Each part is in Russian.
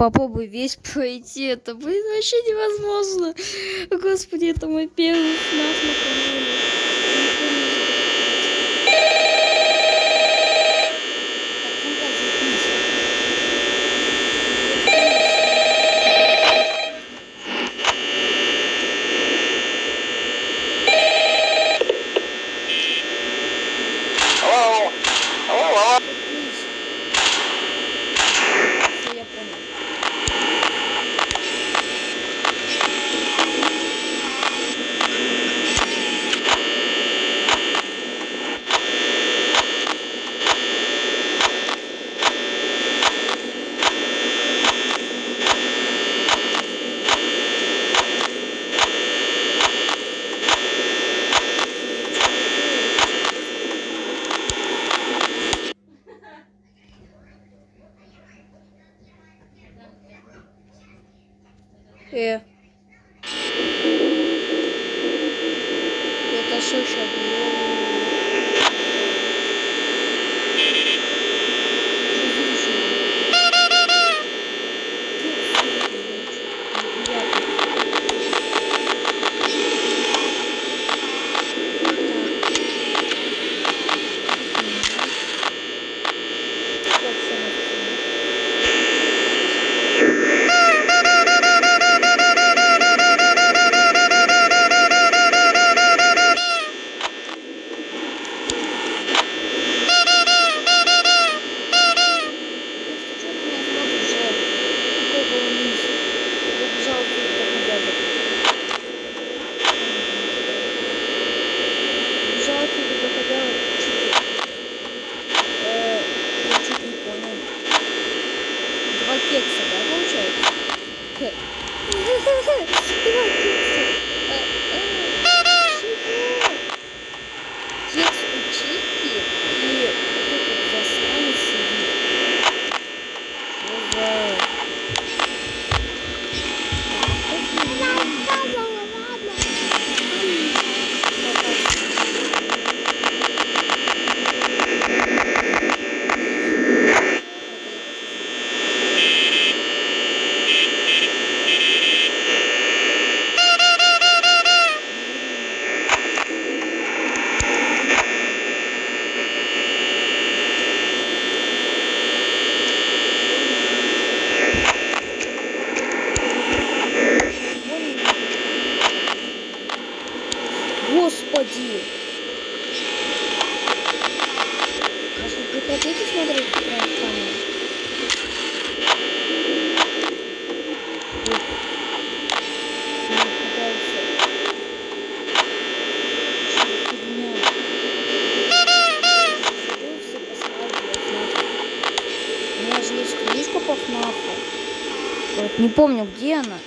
попробуй весь пройти. Это, блин, вообще невозможно. Господи, это мой первый FNAF на канале. Это что сейчас было? Кекса, да, получается? Два кекса. Кекс у Чики и вот этот засранец сидит. Что за... Господи! Может, вы хотите смотреть прям в камеру? У меня же есть книжка по ФНАФу. Вот, не помню, где она.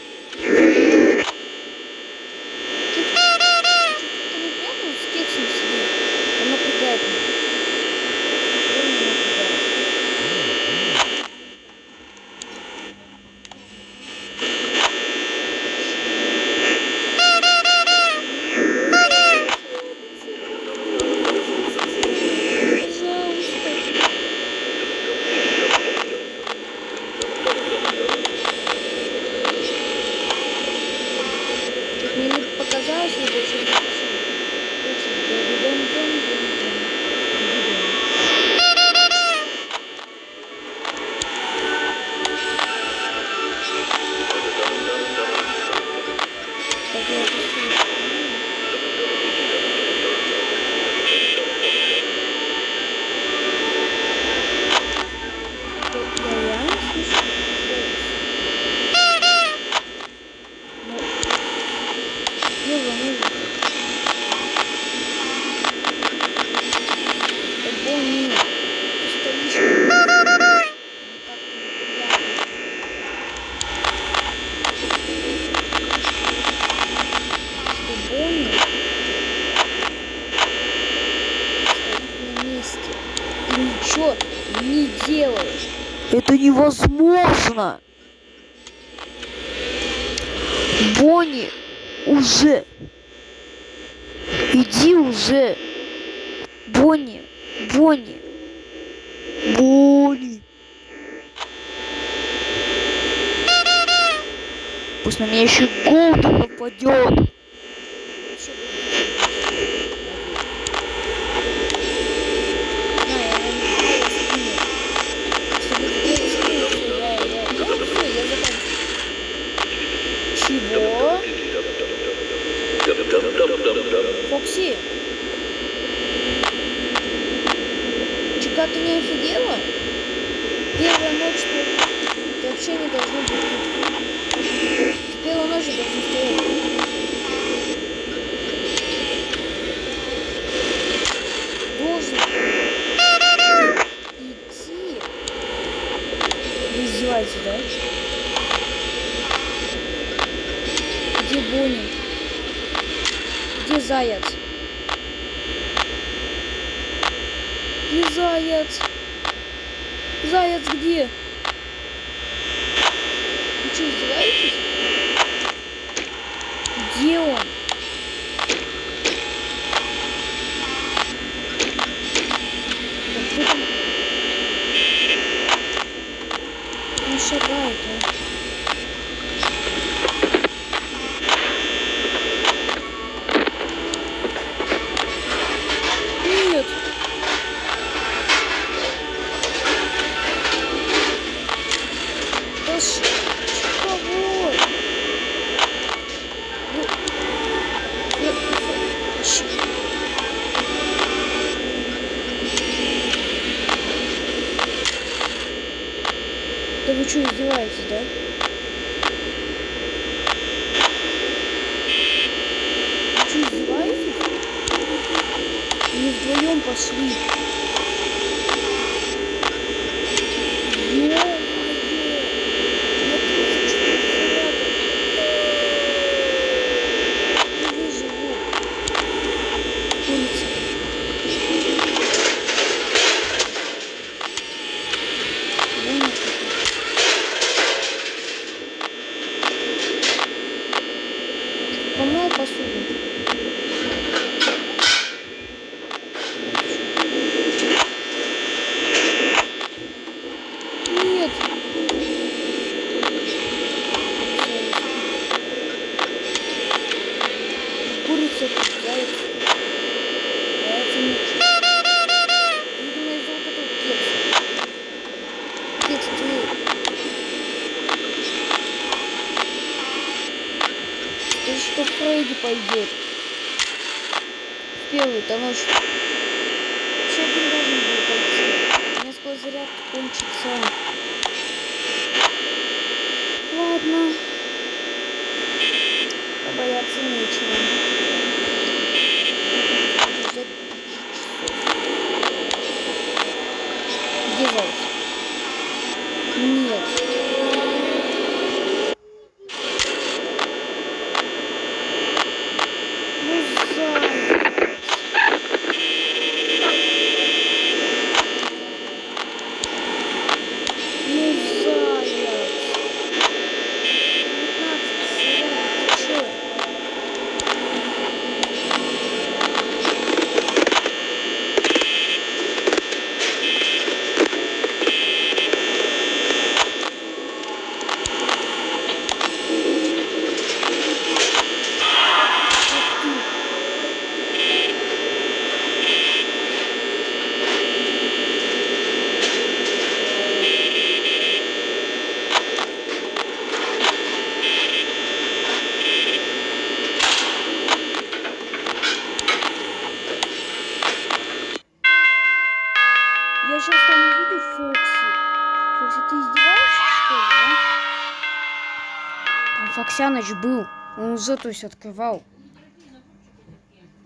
Ничего не делаешь. Это невозможно. Бонни, уже. Иди уже. Бонни, Бонни, Бонни. Пусть на меня еще голд нападет. Чего? Фокси? Чика, ты не офигела? Первая ночь, ты вообще не должна быть тут. Первая ночь должна стоять. Должен идти. Вы издеваетесь, да? Где Бонни? Где заяц? Где заяц? Заяц где? Вы что, издеваетесь? Где он? Да кто там? Он шагает, а? Нет. Да кого? Да вы что, издеваетесь, да? Вы что, издеваетесь? Они вдвоем пошли. Ё-моё! Я тоже что-то рядом. Не выживу. Курица. Помыл посуду. Нет. Курица, заяц. Зайца нет. Видимо, из-за вот этого кекса. Кекс, ты что Фредди пойдет? В первую-то ночь. Еще один должен был пойти. У меня скоро заряд кончится. Ладно. Побояться нечего. Взять 5 часов. Где заяц? Нет. Ну, заяц. Ну, заяц. 19 заряд, ты чё? Я сейчас там увидел Фокси. Фокси, ты издеваешься, что ли, а? Там Фоксяныч был. Он уже, то есть, открывал.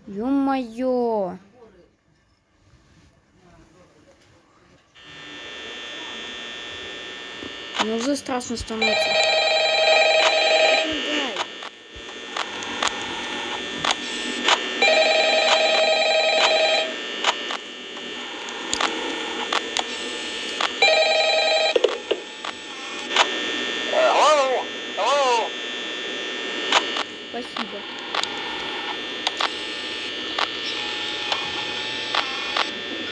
Ё-моё. Мне уже страшно становится. Спасибо.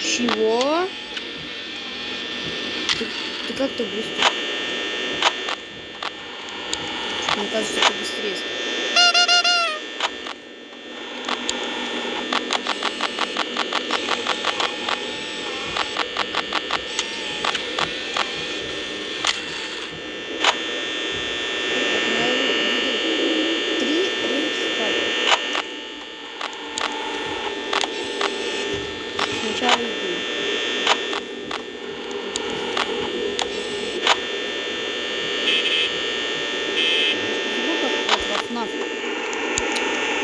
Чего? Ты как-то быстро. Мне кажется, это быстрее. Сначала иду.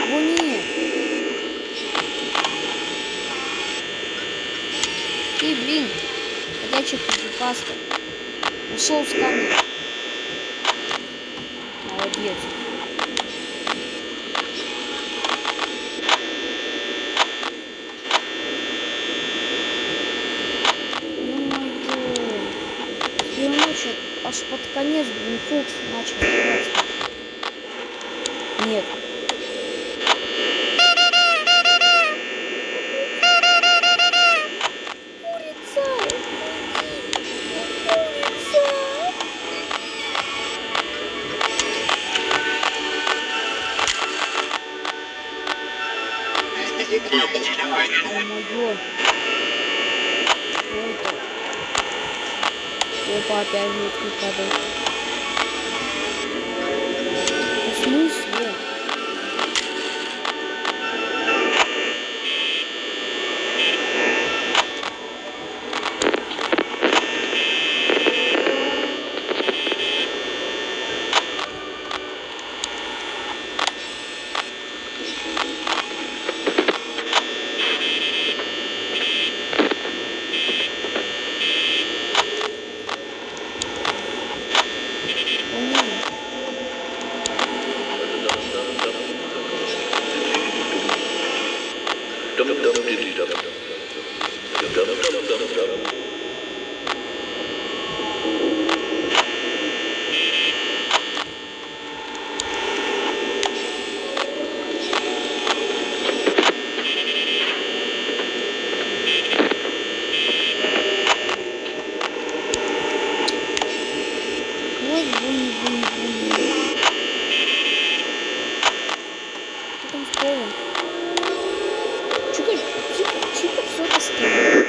О, нет. Ты, блин, подача крипипаста. Ушел с камеры. Молодец. Ё-моё. Ночью аж под конец, блин, Фокс начал открываться. Нет. Курица! Курица! Ё-моё. Что это? Опа, опять ветки падают. В смысле? Ой, буни. Что там в поле? Чика все-то стоит.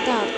Так.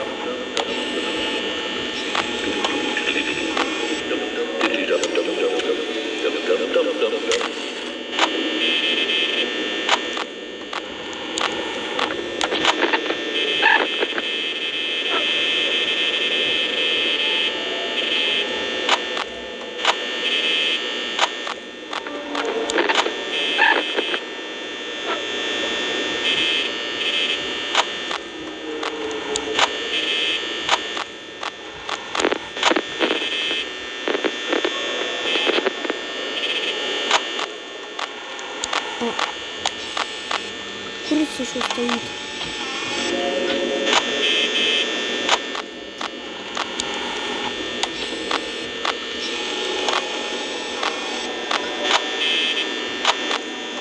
Курица еще стоит.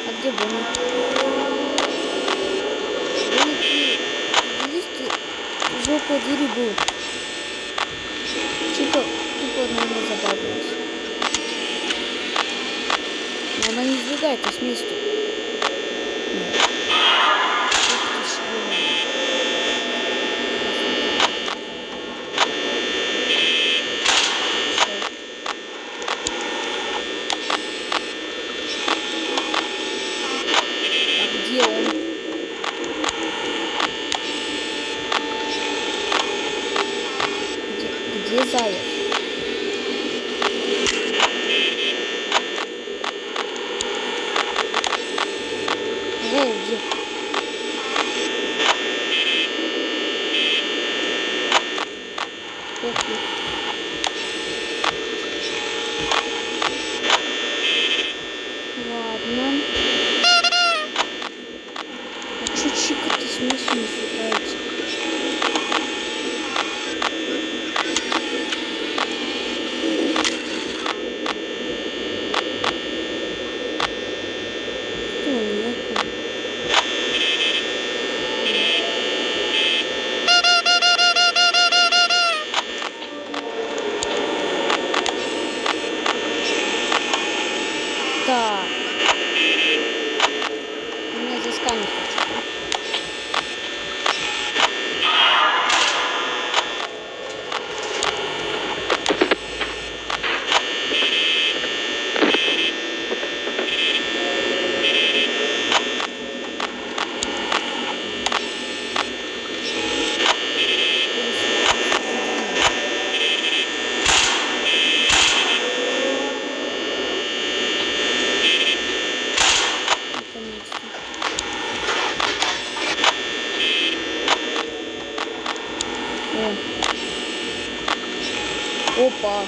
А где Бонни? Бонни, ты видишь, ты уже около двери был. Чика тупо, наверное, забавилась. Но она не сдвигается с места. Где заяц? Заяц где? Окей. Ладно. А чё Чика-то с места не светается? Что, нету? Опа.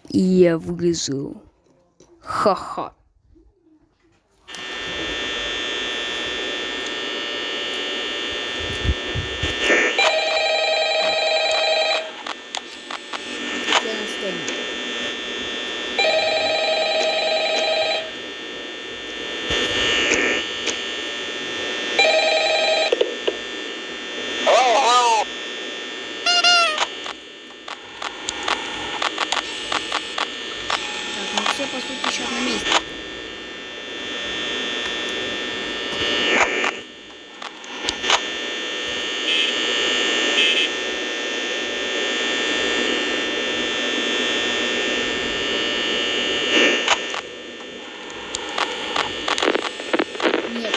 И я выгрызу. Ха-ха. Я на сцене. Так, мы все по сути сейчас на месте. Нет.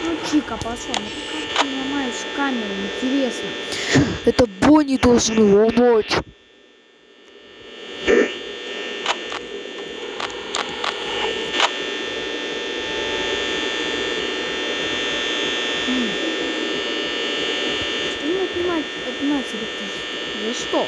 Ну, Чика, пошел. Ну как ты ломаешь камеру? Интересно. Это Бонни должен ломать. Что не отнимать электричество? За что?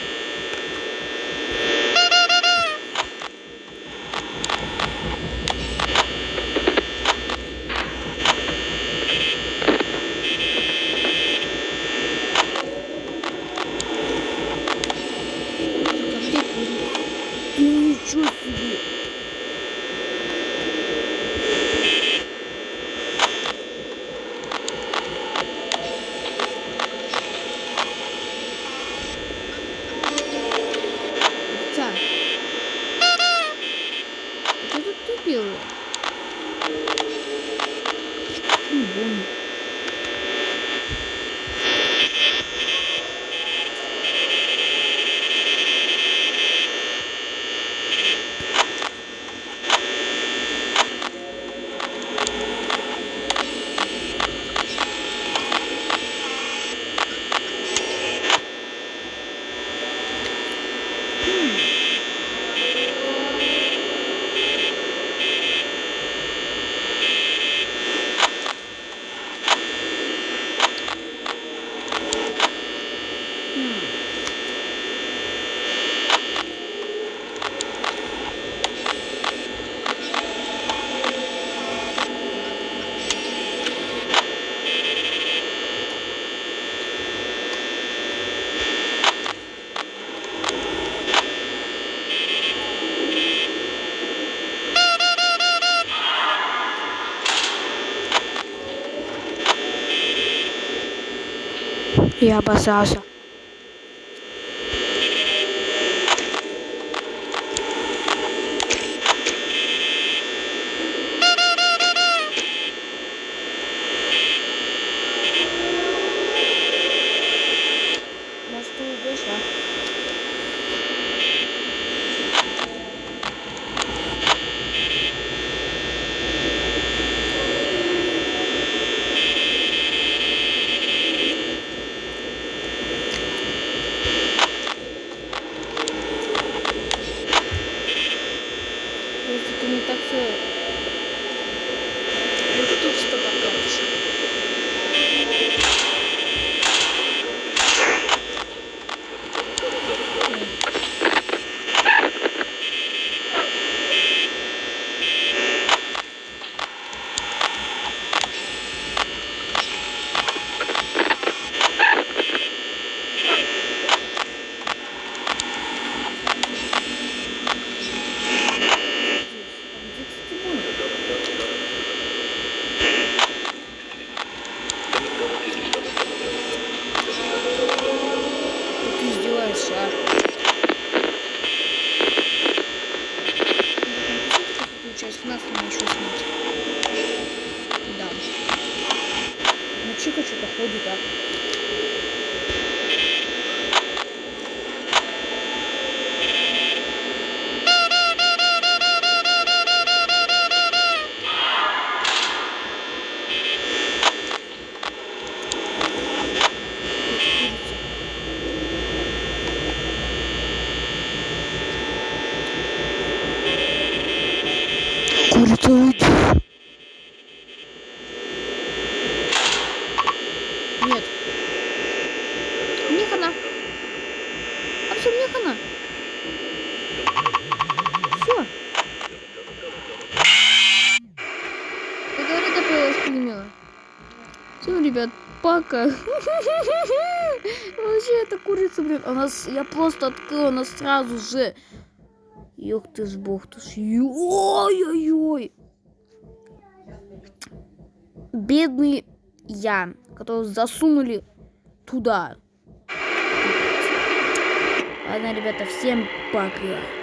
Ты ничего себе! Я обосрался. Может, ты уйдешь, а? Если ты не так все... Тут что покажешь? Ты издеваешься, а? Какую часть нас мне еще снять? Да. Ну Чика что-то ходит, а? Курица, уйди. Нет. Мне хана. А все, мне хана. Все. Говорит, опять пулемета. Все, ребят, пока. Вообще, эта курица, блин, я просто открыла, она сразу же. Ёх ты ж бог, ты ж. Ой-ой-ой. Бедный Ян, которого засунули туда. Ладно, ребята, всем пока.